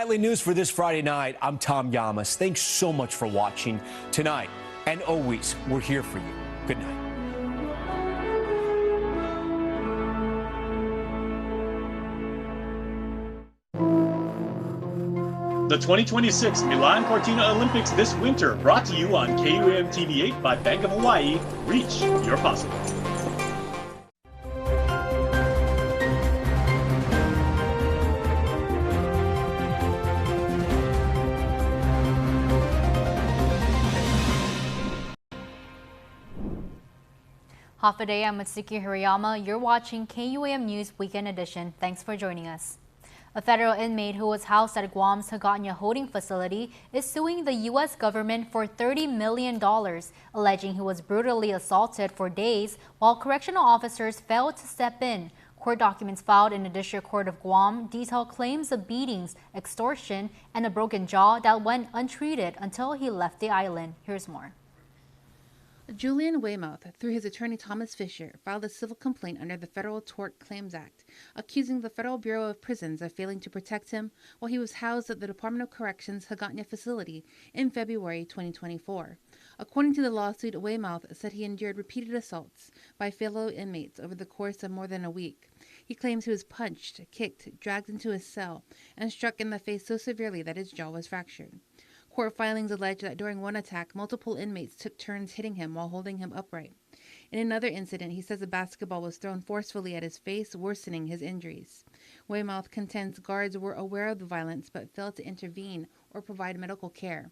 Nightly News for this Friday night. I'm Tom Yamas. Thanks so much for watching tonight. And always, we're here for you. Good night. The 2026 Milan Cortina Olympics this winter, brought to you on KUAM TV 8 by Bank of Hawaii. Reach your possible. Half a day, I'm Matsuki Hirayama. You're watching KUAM News Weekend Edition. Thanks for joining us. A federal inmate who was housed at Guam's Hagåtña holding facility is suing the U.S. government for $30 million, alleging he was brutally assaulted for days while correctional officers failed to step in. Court documents filed in the District Court of Guam detail claims of beatings, extortion, and a broken jaw that went untreated until he left the island. Here's more. Julian Weymouth, through his attorney Thomas Fisher, filed a civil complaint under the Federal Tort Claims Act, accusing the Federal Bureau of Prisons of failing to protect him while he was housed at the Department of Corrections Hagåtña facility in February 2024. According to the lawsuit, Weymouth said he endured repeated assaults by fellow inmates over the course of more than a week. He claims he was punched, kicked, dragged into his cell, and struck in the face so severely that his jaw was fractured. Court filings allege that during one attack, multiple inmates took turns hitting him while holding him upright. In another incident, he says a basketball was thrown forcefully at his face, worsening his injuries. Weymouth contends guards were aware of the violence but failed to intervene or provide medical care.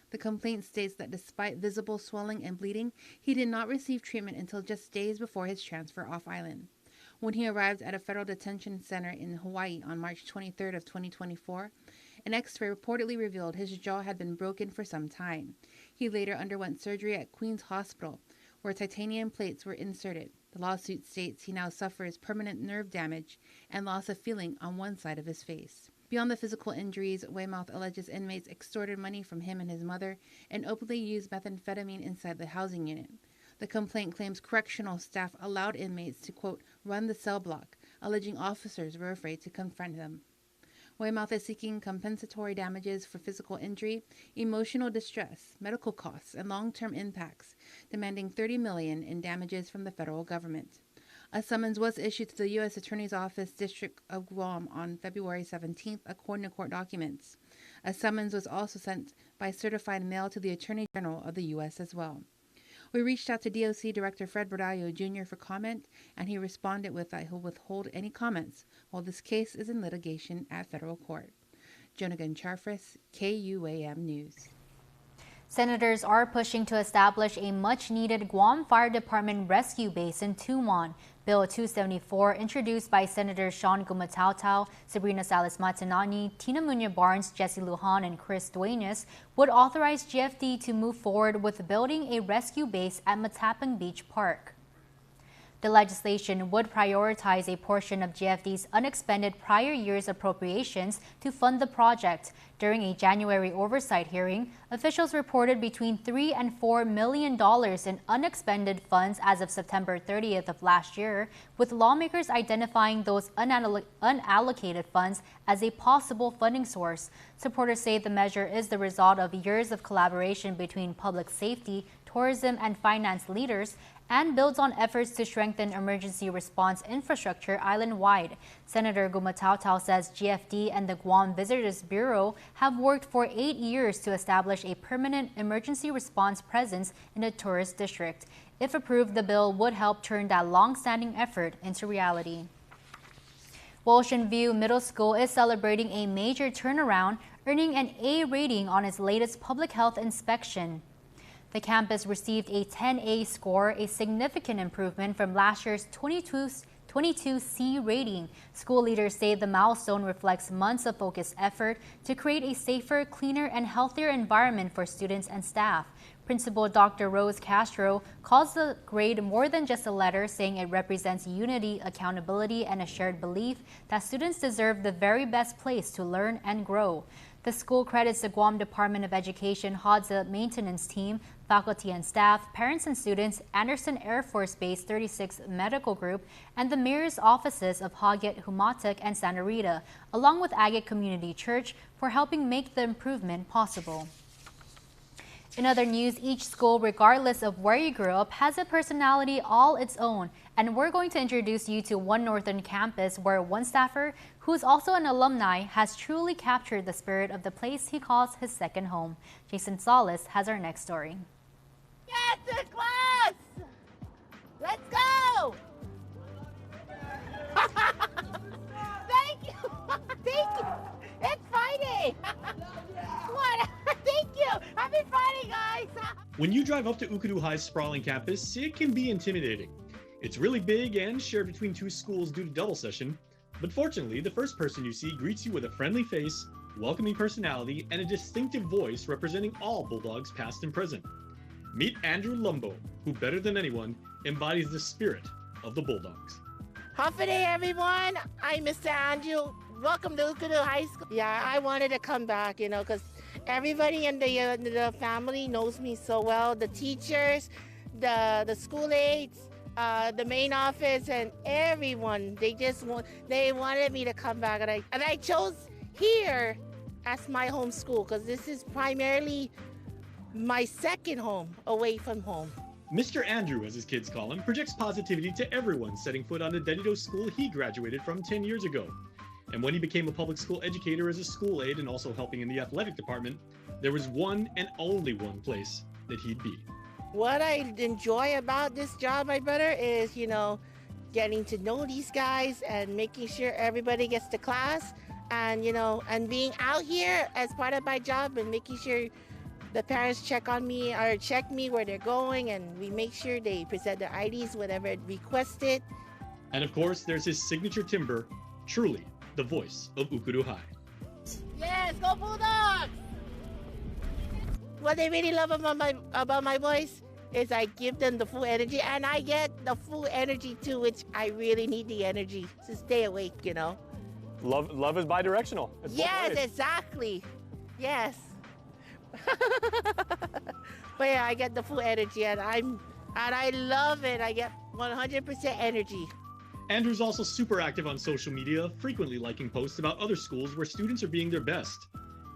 The complaint states that despite visible swelling and bleeding, he did not receive treatment until just days before his transfer off-island. When he arrived at a federal detention center in Hawaii on March 23rd of 2024, an X-ray reportedly revealed his jaw had been broken for some time. He later underwent surgery at Queen's Hospital, where titanium plates were inserted. The lawsuit states he now suffers permanent nerve damage and loss of feeling on one side of his face. Beyond the physical injuries, Weymouth alleges inmates extorted money from him and his mother and openly used methamphetamine inside the housing unit. The complaint claims correctional staff allowed inmates to, quote, run the cell block, alleging officers were afraid to confront them. Weymouth is seeking compensatory damages for physical injury, emotional distress, medical costs, and long-term impacts, demanding $30 million in damages from the federal government. A summons was issued to the U.S. Attorney's Office District of Guam on February 17th, according to court documents. A summons was also sent by certified mail to the Attorney General of the U.S. as well. We reached out to DOC Director Fred Bordallo Jr. for comment, and he responded with that he'll withhold any comments while this case is in litigation at federal court. Jonagan Charfris, KUAM News. Senators are pushing to establish a much-needed Guam Fire Department rescue base in Tumon. Bill 274, introduced by Senators Sean Gumatautau, Sabrina Salas-Matanani, Tina Muñoz-Barnes, Jesse Lujan, and Chris Duenas, would authorize GFD to move forward with building a rescue base at Matapang Beach Park. The legislation would prioritize a portion of GFD's unexpended prior year's appropriations to fund the project. During a January oversight hearing, officials reported between $3 and $4 million in unexpended funds as of September 30th of last year, with lawmakers identifying those unallocated funds as a possible funding source. Supporters say the measure is the result of years of collaboration between public safety, tourism, and finance leaders, and builds on efforts to strengthen emergency response infrastructure island-wide. Senator Gumatautau says GFD and the Guam Visitors Bureau have worked for 8 years to establish a permanent emergency response presence in the tourist district. If approved, the bill would help turn that long-standing effort into reality. Ocean View Middle School is celebrating a major turnaround, earning an A rating on its latest public health inspection. The campus received a 10A score, a significant improvement from last year's 22C rating. School leaders say the milestone reflects months of focused effort to create a safer, cleaner, and healthier environment for students and staff. Principal Dr. Rose Castro calls the grade more than just a letter, saying it represents unity, accountability, and a shared belief that students deserve the very best place to learn and grow. The school credits the Guam Department of Education Hadza maintenance team, faculty and staff, parents and students, Anderson Air Force Base 36th Medical Group, and the mayor's offices of Hagyat, Humatak, and Santa Rita, along with Agate Community Church, for helping make the improvement possible. In other news, each school, regardless of where you grew up, has a personality all its own. And we're going to introduce you to one northern campus where one staffer, who's also an alumni, has truly captured the spirit of the place he calls his second home. Jason Solis has our next story. Get to class! Let's go! Thank you! Thank you! It's Friday! What? Thank you! Happy Friday, guys! When you drive up to Ukudu High's sprawling campus, it can be intimidating. It's really big and shared between two schools due to double session, but fortunately, the first person you see greets you with a friendly face, welcoming personality, and a distinctive voice representing all Bulldogs past and present. Meet Andrew Lumbo, who better than anyone embodies the spirit of the Bulldogs. Happy day, everyone! I'm Mr. Andrew. Welcome to Ukudu High School. Yeah, I wanted to come back, because everybody in the family knows me so well. The teachers, the school aides, the main office, and everyone. They wanted me to come back, and I chose here as my home school because this is primarily my second home away from home. Mr. Andrew, as his kids call him, projects positivity to everyone setting foot on the Dedido school he graduated from 10 years ago. And when he became a public school educator as a school aide and also helping in the athletic department, there was one and only one place that he'd be. What I enjoy about this job, my brother, is, getting to know these guys and making sure everybody gets to class and, and being out here as part of my job and making sure the parents check on me or check me where they're going, and we make sure they present their IDs, whatever requested. And of course, there's his signature timbre, truly the voice of Ukudu High. Yes, go Bulldogs! What they really love about my voice is I give them the full energy, and I get the full energy too, which I really need the energy to stay awake, Love is bi-directional. It's yes, exactly. Yes. But yeah, I get the full energy, and I love it. I get 100% energy. Andrew's also super active on social media, frequently liking posts about other schools where students are being their best.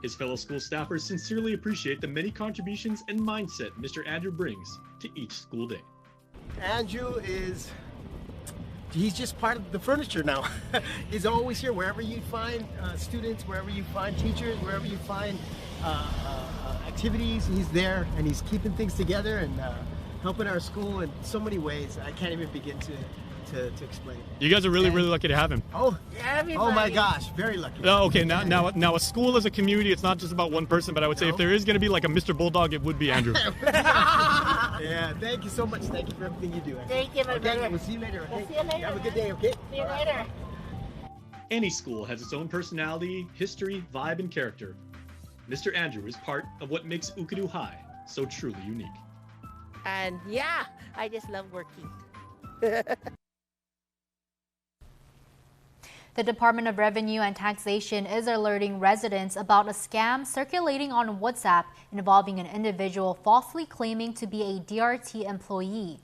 His fellow school staffers sincerely appreciate the many contributions and mindset Mr. Andrew brings to each school day. Andrew he's just part of the furniture now. He's always here wherever you find students, wherever you find teachers, wherever you find activities, he's there, and he's keeping things together and helping our school in so many ways. I can't even begin to explain. You guys are really lucky to have him. Oh, Everybody. oh my gosh, very lucky. Oh, okay, now a school as a community, it's not just about one person, but I would say if there is going to be like a Mr. Bulldog, it would be Andrew. Yeah, thank you so much. Thank you for everything you do. Thank you, my brother. Okay, we'll see you later. Okay? We'll see you later, Have a good man. day, okay? See you later. Any school has its own personality, history, vibe, and character. Mr. Andrew is part of what makes Ukudu High so truly unique. And yeah, I just love working. The Department of Revenue and Taxation is alerting residents about a scam circulating on WhatsApp involving an individual falsely claiming to be a DRT employee.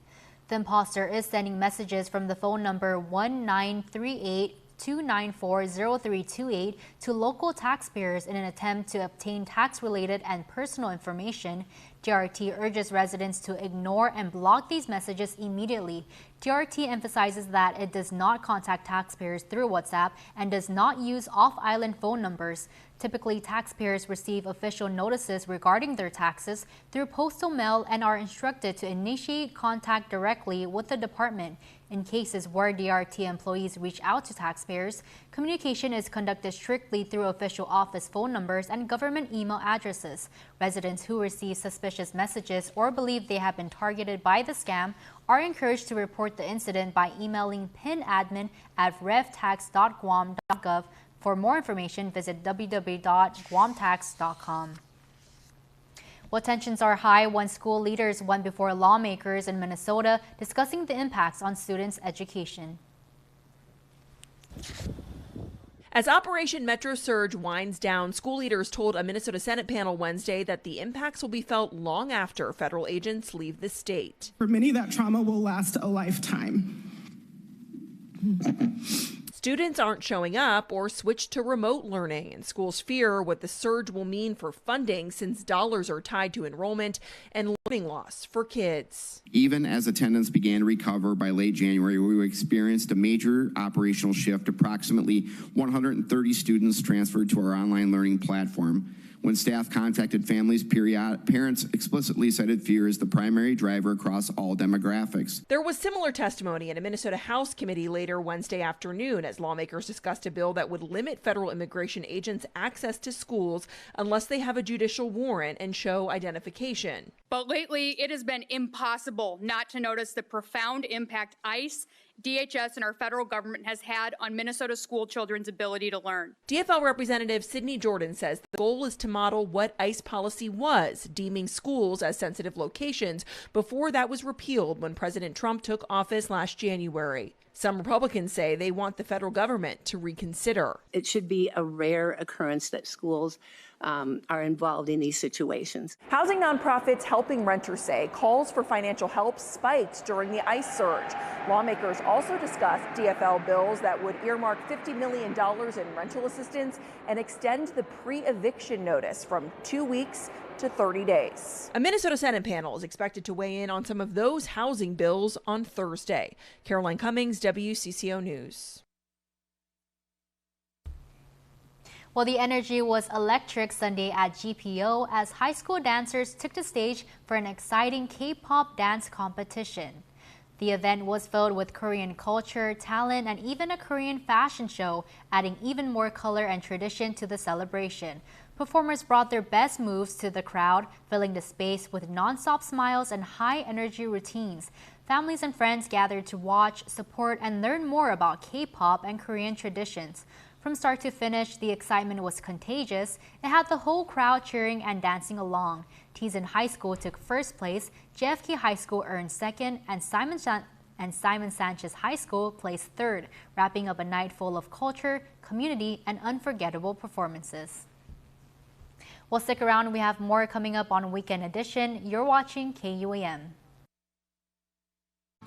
The imposter is sending messages from the phone number 1938-294-0328 to local taxpayers in an attempt to obtain tax-related and personal information. DRT urges residents to ignore and block these messages immediately. DRT emphasizes that it does not contact taxpayers through WhatsApp and does not use off-island phone numbers. Typically, taxpayers receive official notices regarding their taxes through postal mail and are instructed to initiate contact directly with the department. In cases where DRT employees reach out to taxpayers, communication is conducted strictly through official office phone numbers and government email addresses. Residents who receive suspicious messages or believe they have been targeted by the scam are encouraged to report the incident by emailing pinadmin@revtax.guam.gov. For more information, visit www.guamtax.com. Well, tensions are high when school leaders went before lawmakers in Minnesota discussing the impacts on students' education. As Operation Metro Surge winds down, school leaders told a Minnesota Senate panel Wednesday that the impacts will be felt long after federal agents leave the state. For many, that trauma will last a lifetime. Students aren't showing up or switched to remote learning, and schools fear what the surge will mean for funding since dollars are tied to enrollment and learning loss for kids. Even as attendance began to recover by late January, we experienced a major operational shift. Approximately 130 students transferred to our online learning platform. When staff contacted families, parents explicitly cited fear as the primary driver across all demographics. There was similar testimony in a Minnesota House committee later Wednesday afternoon as lawmakers discussed a bill that would limit federal immigration agents' access to schools unless they have a judicial warrant and show identification. But lately, it has been impossible not to notice the profound impact ICE, DHS, and our federal government has had on Minnesota school children's ability to learn. DFL Representative Sidney Jordan says the goal is to model what ICE policy was, deeming schools as sensitive locations before that was repealed when President Trump took office last January. Some Republicans say they want the federal government to reconsider. It should be a rare occurrence that schools are involved in these situations. Housing nonprofits helping renters say calls for financial help spiked during the ICE surge. Lawmakers also discussed DFL bills that would earmark $50 million in rental assistance and extend the pre-eviction notice from 2 weeks to 30 days. A Minnesota Senate panel is expected to weigh in on some of those housing bills on Thursday. Caroline Cummings, WCCO News. Well, the energy was electric Sunday at GPO as high school dancers took the stage for an exciting K-pop dance competition. The event was filled with Korean culture, talent, and even a Korean fashion show, adding even more color and tradition to the celebration. Performers brought their best moves to the crowd, filling the space with non-stop smiles and high-energy routines. Families and friends gathered to watch, support, and learn more about K-pop and Korean traditions. From start to finish, the excitement was contagious. It had the whole crowd cheering and dancing along. Teens in high school took first place, JFK High School earned second, and Simon Sanchez High School placed third, wrapping up a night full of culture, community, and unforgettable performances. Well, stick around. We have more coming up on Weekend Edition. You're watching KUAM.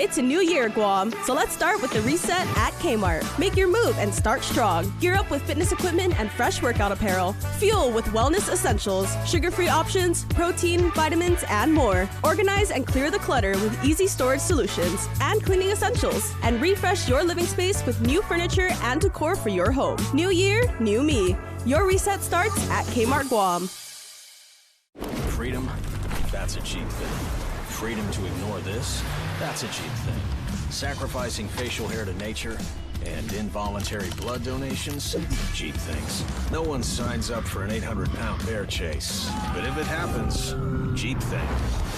It's a new year, Guam, so let's start with the reset at Kmart. Make your move and start strong. Gear up with fitness equipment and fresh workout apparel. Fuel with wellness essentials, sugar-free options, protein, vitamins, and more. Organize and clear the clutter with easy storage solutions and cleaning essentials. And refresh your living space with new furniture and decor for your home. New year, new me. Your reset starts at Kmart Guam. Freedom, that's a cheap thing. Freedom to ignore this, that's a cheap thing. Sacrificing facial hair to nature and involuntary blood donations, cheap things. No one signs up for an 800-pound bear chase. But if it happens, cheap thing.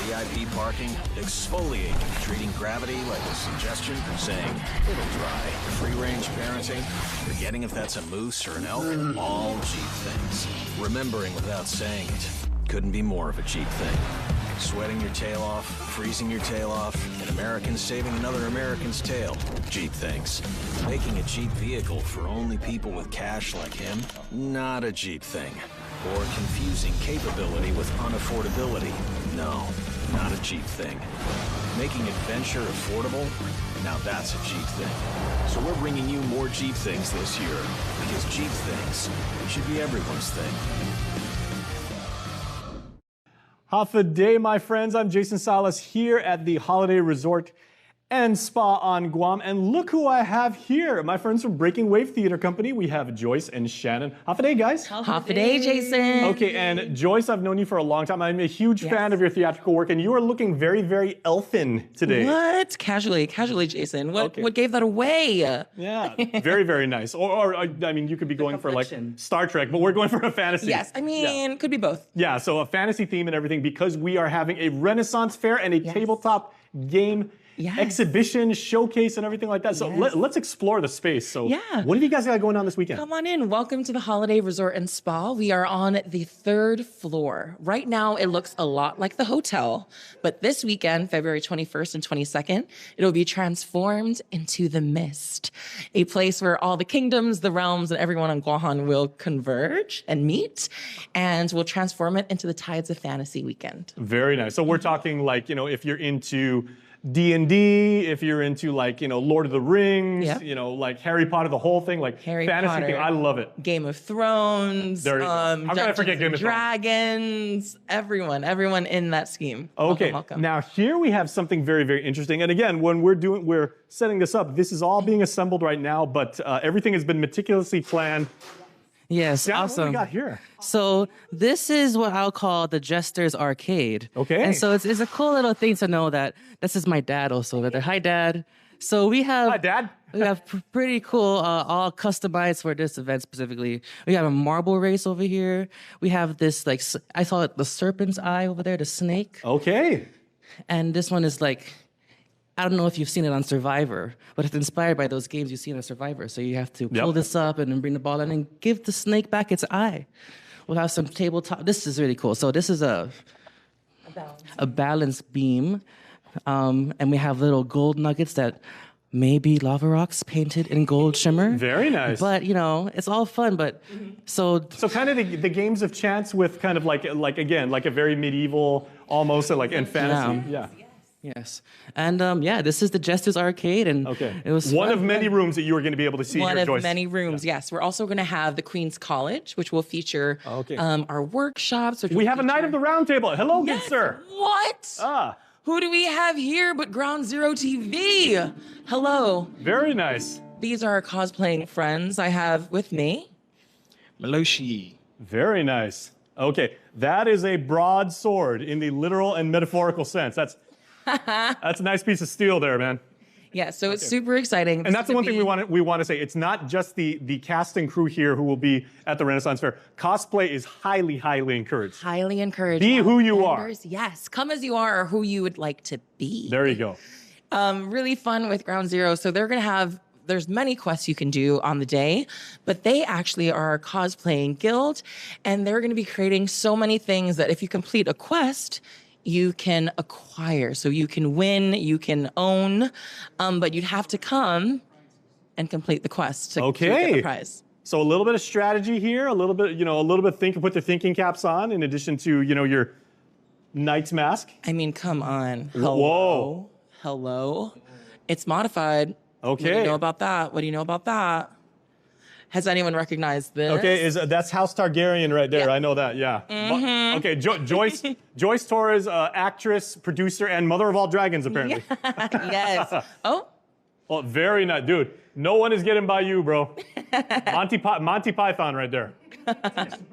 VIP parking, exfoliating, treating gravity like a suggestion, saying it'll dry. Free-range parenting, forgetting if that's a moose or an elk, all cheap things. Remembering without saying it, couldn't be more of a cheap thing. Sweating your tail off, freezing your tail off, and Americans saving another American's tail. Cheap things. Making a cheap vehicle for only people with cash like him? Not a cheap thing. Or confusing capability with unaffordability? No, not a cheap thing. Making adventure affordable? Now that's a cheap thing. So we're bringing you more cheap things this year, because cheap things should be everyone's thing. Half a day, my friends. I'm Jason Salas here at the Holiday Resort and Spa on Guam. And look who I have here. My friends from Breaking Wave Theater Company. We have Joyce and Shannon. Half a day, guys. Half a day, Jason. Okay, and Joyce, I've known you for a long time. I'm a huge fan of your theatrical work, and you are looking very, very elfin today. What? Casually, Jason. What gave that away? Yeah, very, very nice. Or I mean, you could be going for like Star Trek, but we're going for a fantasy. Yes, I mean, could be both. Yeah, so a fantasy theme and everything, because we are having a Renaissance fair and a tabletop game exhibition, showcase, and everything like that. So let's explore the space. So what have you guys got going on this weekend? Come on in. Welcome to the Holiday Resort and Spa. We are on the 3rd floor. Right now, it looks a lot like the hotel, but this weekend, February 21st and 22nd, it'll be transformed into the Mist, a place where all the kingdoms, the realms, and everyone on Guahan will converge and meet, and we'll transform it into the Tides of Fantasy weekend. Very nice. So we're talking like, if you're into D&D, if you're into like, Lord of the Rings, like Harry Potter, the whole thing, like Harry fantasy Potter, thing, I love it. Game of Thrones, How can I forget Game of Dragons, everyone in that scheme. Okay, Welcome. Now here we have something very, very interesting. And again, when we're setting this up, this is all being assembled right now, but everything has been meticulously planned. Yes, John, awesome. What do we got here? So this is what I'll call the Jester's Arcade. Okay. And so it's a cool little thing to know that this is my dad also. Hi, Dad. So we have... Hi, Dad. We have pretty cool, all customized for this event specifically. We have a marble race over here. We have this, like, I call it the serpent's eye over there, the snake. Okay. And this one is like... I don't know if you've seen it on Survivor, but it's inspired by those games you've seen on Survivor. So you have to pull this up and then bring the ball in and give the snake back its eye. We'll have some tabletop. This is really cool. So this is a balance beam. And we have little gold nuggets that may be lava rocks painted in gold shimmer. Very nice. But, it's all fun. But so kind of the games of chance with kind of like a very medieval, almost and fantasy. Yeah. Yes. And this is the Jester's Arcade, and it was one fun. of many rooms that you are going to be able to see One here, of Joyce. many rooms, yes. We're also going to have the Queen's College, which will feature our workshops. Which we have a Night of the Round Table. Hello, good sir. What? Who do we have here but Ground Zero TV? Hello. Very nice. These are our cosplaying friends I have with me. Meloshi. Very nice. Okay, that is a broadsword in the literal and metaphorical sense. That's a nice piece of steel there, man. Yeah, so it's super exciting. And that's the one thing we want to say. It's not just the cast and crew here who will be at the Renaissance Fair. Cosplay is highly, highly encouraged. Highly encouraged. Be who you are. Yes, come as you are or who you would like to be. There you go. Really fun with Ground Zero. So they're going to have, there's many quests you can do on the day, but they actually are a cosplaying guild, and they're going to be creating so many things that if you complete a quest, you can acquire. So you can win, you can own, but you'd have to come and complete the quest to get the prize. So a little bit of strategy here, a little bit put the thinking caps on in addition to, your knight's mask. I mean, come on. Whoa. Hello. It's modified. Okay. What do you know about that? What do you know about that? Has anyone recognized this? Okay, that's House Targaryen right there. I know that, yeah. Mm-hmm. Okay, Joyce Torres, actress, producer, and mother of all dragons, apparently. Yes. Oh, very nice. Dude, no one is getting by you, bro. Monty Python right there.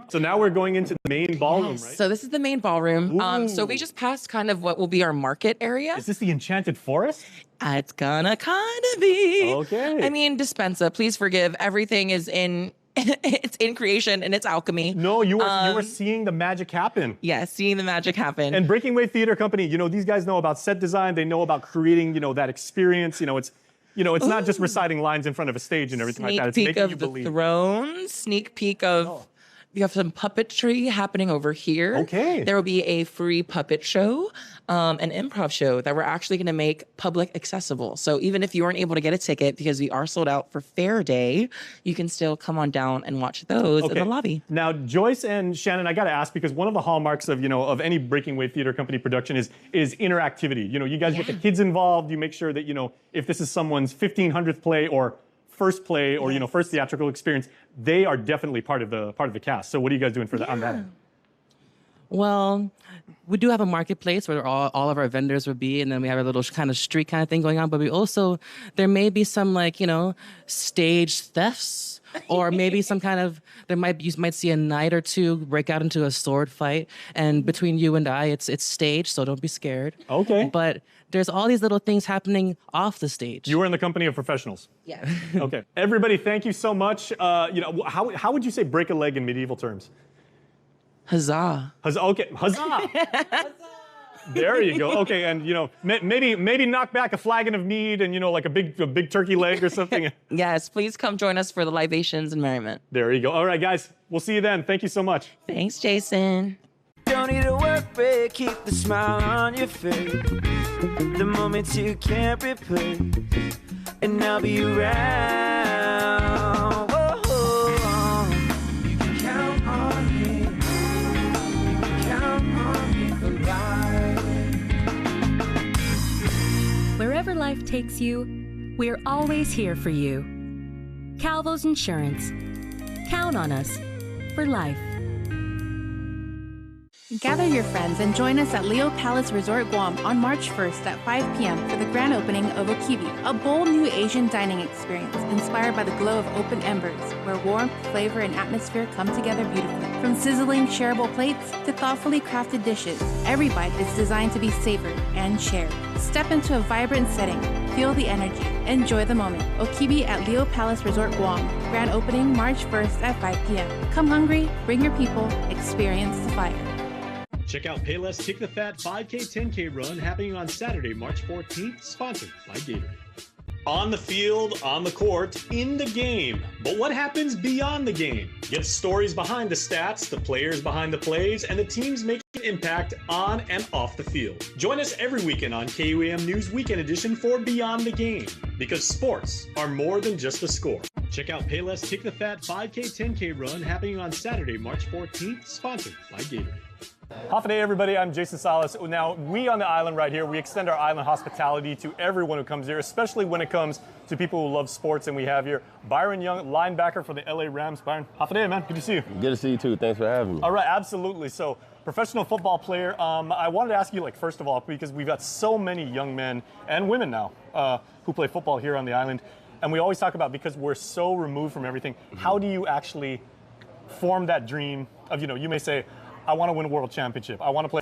So now we're going into the main ballroom, right? So this is the main ballroom. So we just passed kind of what will be our market area. Is this the Enchanted Forest? It's gonna kind of be. Okay. I mean, Dispensa, please forgive. Everything is it's in creation and it's alchemy. No, you are seeing the magic happen. Yeah, seeing the magic happen. And Breaking Wave Theater Company, these guys know about set design. They know about creating, that experience. It's not just reciting lines in front of a stage and everything like that. It's making you believe. Sneak peek of the throne. Sneak peek of. You have some puppetry happening over here. Okay. There will be a free puppet show, an improv show that we're actually going to make public accessible. So even if you aren't able to get a ticket because we are sold out for Fair Day, you can still come on down and watch those in the lobby. Now, Joyce and Shannon, I got to ask, because one of the hallmarks of any Breaking Wave Theater Company production is interactivity. You guys get the kids involved. You make sure that if this is someone's 1500th play or first play or first theatrical experience, they are definitely part of the cast. So what are you guys doing on that? Well, we do have a marketplace where all of our vendors will be, and then we have a little kind of street kind of thing going on. But there may be some stage thefts, or maybe some kind of you might see a knight or two break out into a sword fight. And between you and I, it's staged, so don't be scared. Okay. But there's all these little things happening off the stage. You are in the company of professionals. Yeah. Okay. Everybody, thank you so much. How would you say break a leg in medieval terms? Huzzah. Okay. Huzzah. There you go. Okay, and maybe knock back a flagon of mead and like a big turkey leg or something. Yes, please come join us for the libations and merriment. There you go. All right, guys, we'll see you then. Thank you so much. Thanks, Jason. Don't need a work break, keep the smile on your face. The moments you can't replace, and I'll be around. Whoa. You can count on me. You can count on me for life. Wherever life takes you, we're always here for you. Calvo's Insurance. Count on us for life. Gather your friends and join us at Leo Palace Resort Guam on March 1st at 5 p.m. for the grand opening of Okibi, a bold new Asian dining experience inspired by the glow of open embers, where warmth, flavor, and atmosphere come together beautifully. From sizzling, shareable plates to thoughtfully crafted dishes, every bite is designed to be savored and shared. Step into a vibrant setting, feel the energy, enjoy the moment. Okibi at Leo Palace Resort Guam, grand opening March 1st at 5 p.m. Come hungry, bring your people, experience the fire. Check out Payless Kick the Fat 5K 10K run happening on Saturday, March 14th, sponsored by Gatorade. On the field, on the court, in the game. But what happens beyond the game? Get stories behind the stats, the players behind the plays, and the teams making an impact on and off the field. Join us every weekend on KUAM News Weekend Edition for Beyond the Game, because sports are more than just a score. Check out Payless Kick the Fat 5K 10K run happening on Saturday, March 14th, sponsored by Gatorade. Hafa Adai, everybody. I'm Jason Salas. Now, we on the island right here, we extend our island hospitality to everyone who comes here, especially when it comes to people who love sports. And we have here Byron Young, linebacker for the LA Rams. Byron, Hafa Adai, man. Good to see you. Good to see you, too. Thanks for having me. All right, absolutely. So, professional football player. I wanted to ask you, first of all, because we've got so many young men and women now who play football here on the island. And we always talk about, because we're so removed from everything, how do you actually form that dream of, you may say, I want to win a world championship. I want to play,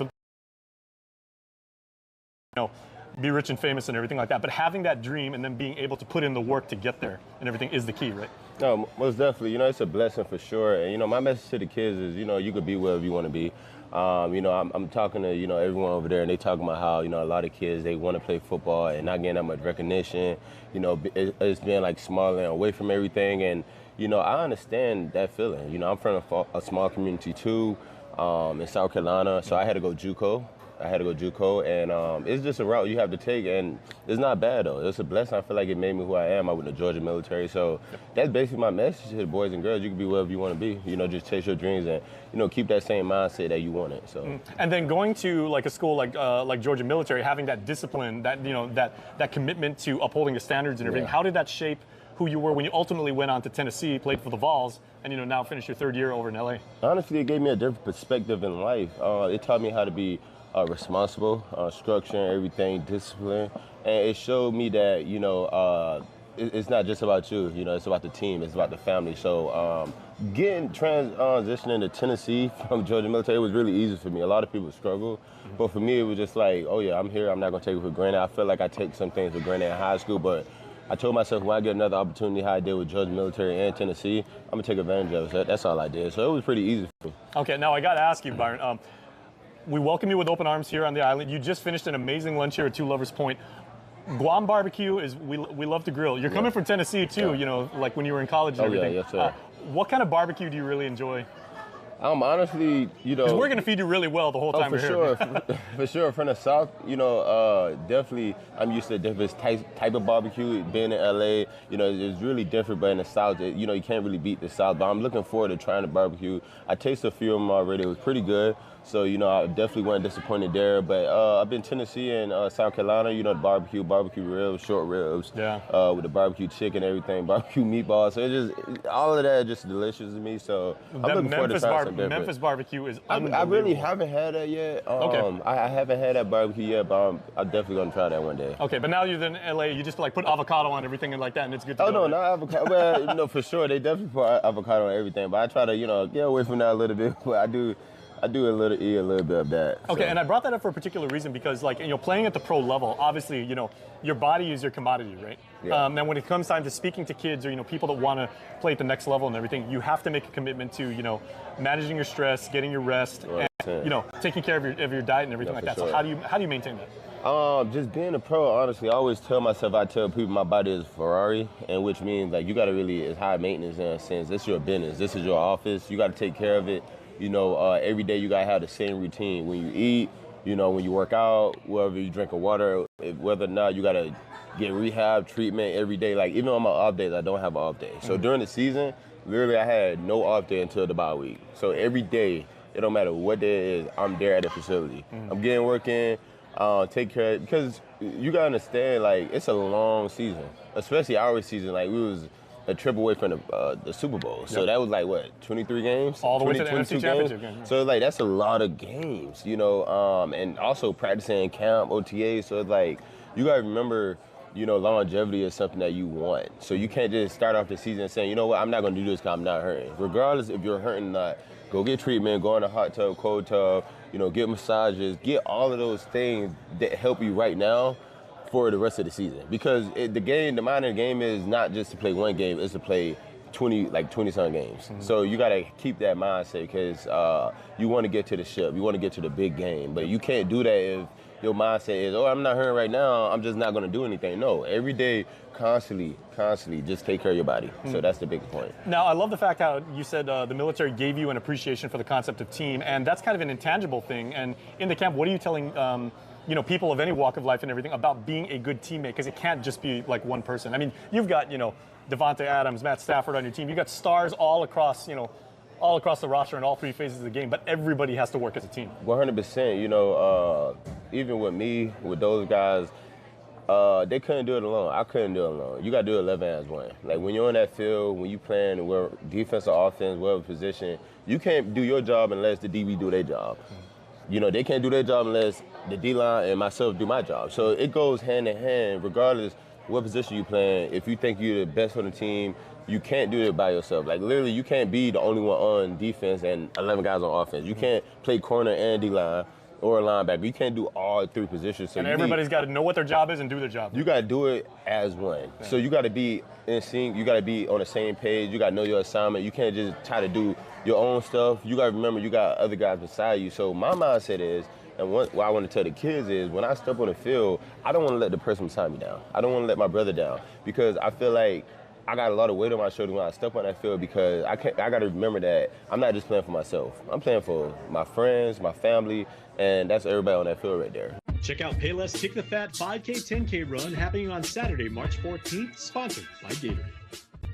be rich and famous and everything like that. But having that dream and then being able to put in the work to get there and everything is the key, right? No, most definitely. It's a blessing for sure. And, my message to the kids is, you could be wherever you want to be. I'm talking to, everyone over there, and they talking about how, a lot of kids, they want to play football and not getting that much recognition. It's being smaller and away from everything. And, I understand that feeling. I'm from a small community too. In South Carolina, so I had to go JUCO. And it's just a route you have to take, and it's not bad though. It's a blessing. I feel like it made me who I am. I went to Georgia military, so that's basically my message to the boys and girls. You can be wherever you want to be. Just chase your dreams and keep that same mindset that you wanted. So. And then going to a school like Georgia military, having that discipline, that that commitment to upholding the standards and everything. Yeah. How did that shape who you were when you ultimately went on to Tennessee, played for the Vols, and now finished your third year over in LA? Honestly, it gave me a different perspective in life. It taught me how to be responsible, structure, everything, discipline, and it showed me that it's not just about you. It's about the team, it's about the family. So transitioning to Tennessee from Georgia military, it was really easy for me. A lot of people struggle, but for me, it was just like, oh yeah, I'm here. I'm not gonna take it for granted. I feel like I take some things for granted in high school, but I told myself when I get another opportunity, how I did with Georgia military and Tennessee, I'm gonna take advantage of it. That's all I did. So it was pretty easy for me. Okay, now I gotta ask you, Byron. We welcome you with open arms here on the island. You just finished an amazing lunch here at Two Lovers Point. Guam barbecue is we love to grill. You're coming from Tennessee too, like when you were in college and everything. Yeah, yes, sir. What kind of barbecue do you really enjoy? Honestly, 'cause we're gonna feed you really well the whole time for we're sure. here. For sure, from the South, definitely I'm used to different type of barbecue. Being in LA, it's really different, but in the South, you can't really beat the South. But I'm looking forward to trying the barbecue. I tasted a few of them already. It was pretty good. So, I definitely wasn't disappointed there. But I've been Tennessee and South Carolina, the barbecue ribs, short ribs, with the barbecue chicken, everything, barbecue meatballs. So all of that is just delicious to me. So I'm looking forward to trying something different. Memphis barbecue is unbelievable. I really haven't had that yet. I haven't had that barbecue yet, but I'm definitely going to try that one day. Okay, but now you're in LA, you just put avocado on everything and like that, and it's good to go. Oh, no, not avocado. Well, for sure, they definitely put avocado on everything, but I try to, get away from that a little bit, but I do eat a little bit of that. Okay, and I brought that up for a particular reason because, playing at the pro level, obviously, your body is your commodity, right? Yeah. And when it comes time to speaking to kids or, people that want to play at the next level and everything, you have to make a commitment to, managing your stress, getting your rest, you know, taking care of your diet and everything like that. Sure. So how do you maintain that? Just being a pro, honestly, I always tell myself, I tell people my body is a Ferrari, and which means like you got to really, it's high maintenance in a sense. This is your business. This is your office. You got to take care of it. You know, every day you got to have the same routine. When you eat, you know, when you work out, whether you drink water, whether or not you got to get rehab treatment every day. Like even on my off days, I don't have an off day. So during the season, literally I had no off day until the bye week. So every day, it don't matter what day it is, I'm there at the facility. I'm getting work in. Take care, because you gotta understand, like, it's a long season, especially our season. Like, we was a trip away from the Super Bowl, so that was like what, 23 games, all the way to the NFC Championship game. So like that's a lot of games, you know, and also practicing in camp, OTA. So it's like you gotta remember, you know, longevity is something that you want. So you can't just start off the season saying, you know what, I'm not gonna do this because I'm not hurting. Regardless if you're hurting or not, go get treatment, go in a hot tub, cold tub, you know, get massages, get all of those things that help you right now for the rest of the season. Because the mind of the game is not just to play one game, it's to play 20-some games. So you gotta keep that mindset because you wanna get to the ship, you wanna get to the big game, but you can't do that if your mindset is, oh, I'm not hurting right now, I'm just not gonna do anything. No, every day, constantly, just take care of your body. So that's the big point. Now, I love the fact how you said the military gave you an appreciation for the concept of team, and that's kind of an intangible thing. And in the camp, what are you telling you know, people of any walk of life and everything about being a good teammate? Because it can't just be like one person. I mean, you've got, you know, Devontae Adams, Matt Stafford on your team. You've got stars all across, you know, all across the roster in all three phases of the game, but everybody has to work as a team. 100%. You know, even with me, with those guys, they couldn't do it alone. I couldn't do it alone. You got to do 11 as one. Like when you're on that field, when you playing defense or offense, whatever position, you can't do your job unless the DB do their job. You know, they can't do their job unless the D-line and myself do my job. So it goes hand in hand, regardless what position you playing. If you think you're the best on the team, you can't do it by yourself. Like literally, you can't be the only one on defense and 11 guys on offense. You can't play corner and D-line or a linebacker. You can't do all three positions. So and everybody's got to know what their job is and do their job. You got to do it as one. Yeah. So you got to be in sync. You got to be on the same page. You got to know your assignment. You can't just try to do your own stuff. You got to remember you got other guys beside you. So my mindset is, and what I want to tell the kids is, when I step on the field, I don't want to let the person beside me down. I don't want to let my brother down because I feel like I got a lot of weight on my shoulder when I step on that field because I got to remember that I'm not just playing for myself. I'm playing for my friends, my family, and that's everybody on that field right there. Check out Payless Kick the Fat 5K 10K run happening on Saturday, March 14th, sponsored by Gatorade.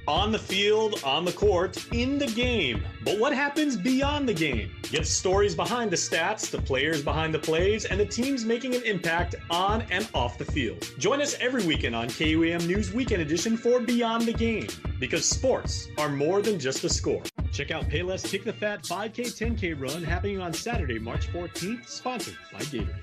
On the field, on the court, in the game. But what happens beyond the game? Get stories behind the stats, the players behind the plays, and the teams making an impact on and off the field. Join us every weekend on KUAM News Weekend Edition for Beyond the Game, because sports are more than just a score. Check out Payless Kick the Fat 5K 10K run happening on Saturday, March 14th, sponsored by Gatorade.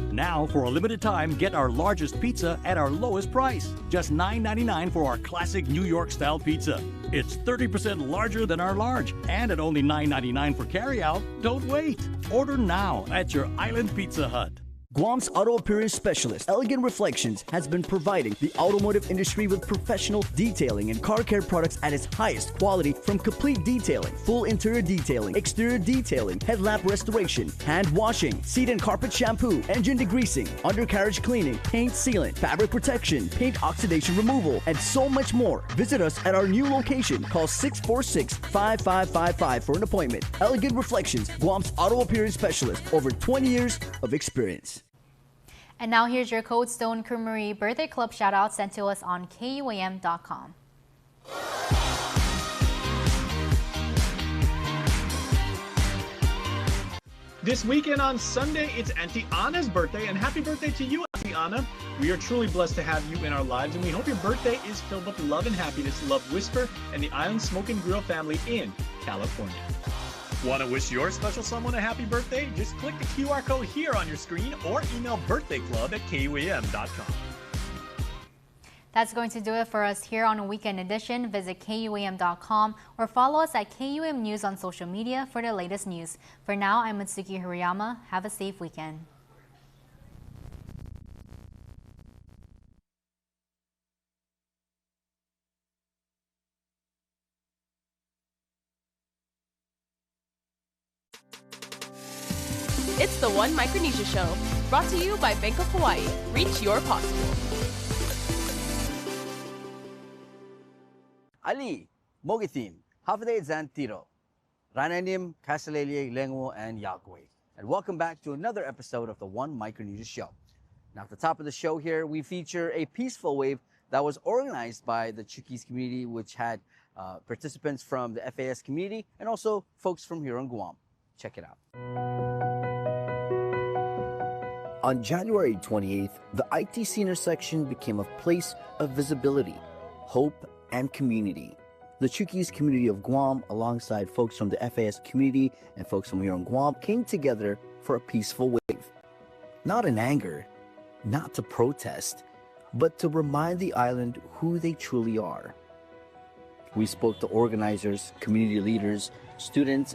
Now, for a limited time, get our largest pizza at our lowest price. Just $9.99 for our classic New York-style pizza. It's 30% larger than our large, and at only $9.99 for carryout. Don't wait. Order now at your Island Pizza Hut. Guam's auto appearance specialist, Elegant Reflections, has been providing the automotive industry with professional detailing and car care products at its highest quality, from complete detailing, full interior detailing, exterior detailing, headlamp restoration, hand washing, seat and carpet shampoo, engine degreasing, undercarriage cleaning, paint sealant, fabric protection, paint oxidation removal, and so much more. Visit us at our new location. Call 646-5555 for an appointment. Elegant Reflections, Guam's auto appearance specialist, over 20 years of experience. And now here's your Code Stone Creamery Birthday Club shoutout sent to us on KUAM.com. This weekend on Sunday, it's Auntie Anna's birthday, and happy birthday to you, Auntie Anna. We are truly blessed to have you in our lives, and we hope your birthday is filled with love and happiness. Love Whisper and the Island Smoke and Grill family in California. Want to wish your special someone a happy birthday? Just click the QR code here on your screen or email birthdayclub@KUAM.com. That's going to do it for us here on a Weekend Edition. Visit KUAM.com or follow us at KUAM News on social media for the latest news. For now, I'm Mitsuki Hirayama. Have a safe weekend. It's the One Micronesia Show, brought to you by Bank of Hawaii. Reach your possible. Ali, Mogitin, Hafide Zantiro, Rananim, Kasalele, Lengwo, and Yagwe. And welcome back to another episode of the One Micronesia Show. Now, at the top of the show here, we feature a peaceful wave that was organized by the Chukis community, which had participants from the FAS community and also folks from here on Guam. Check it out. On January 28th, the ITC intersection became a place of visibility, hope, and community. The Chukis community of Guam, alongside folks from the FAS community and folks from here on Guam, came together for a peaceful wave. Not in anger, not to protest, but to remind the island who they truly are. We spoke to organizers, community leaders, students,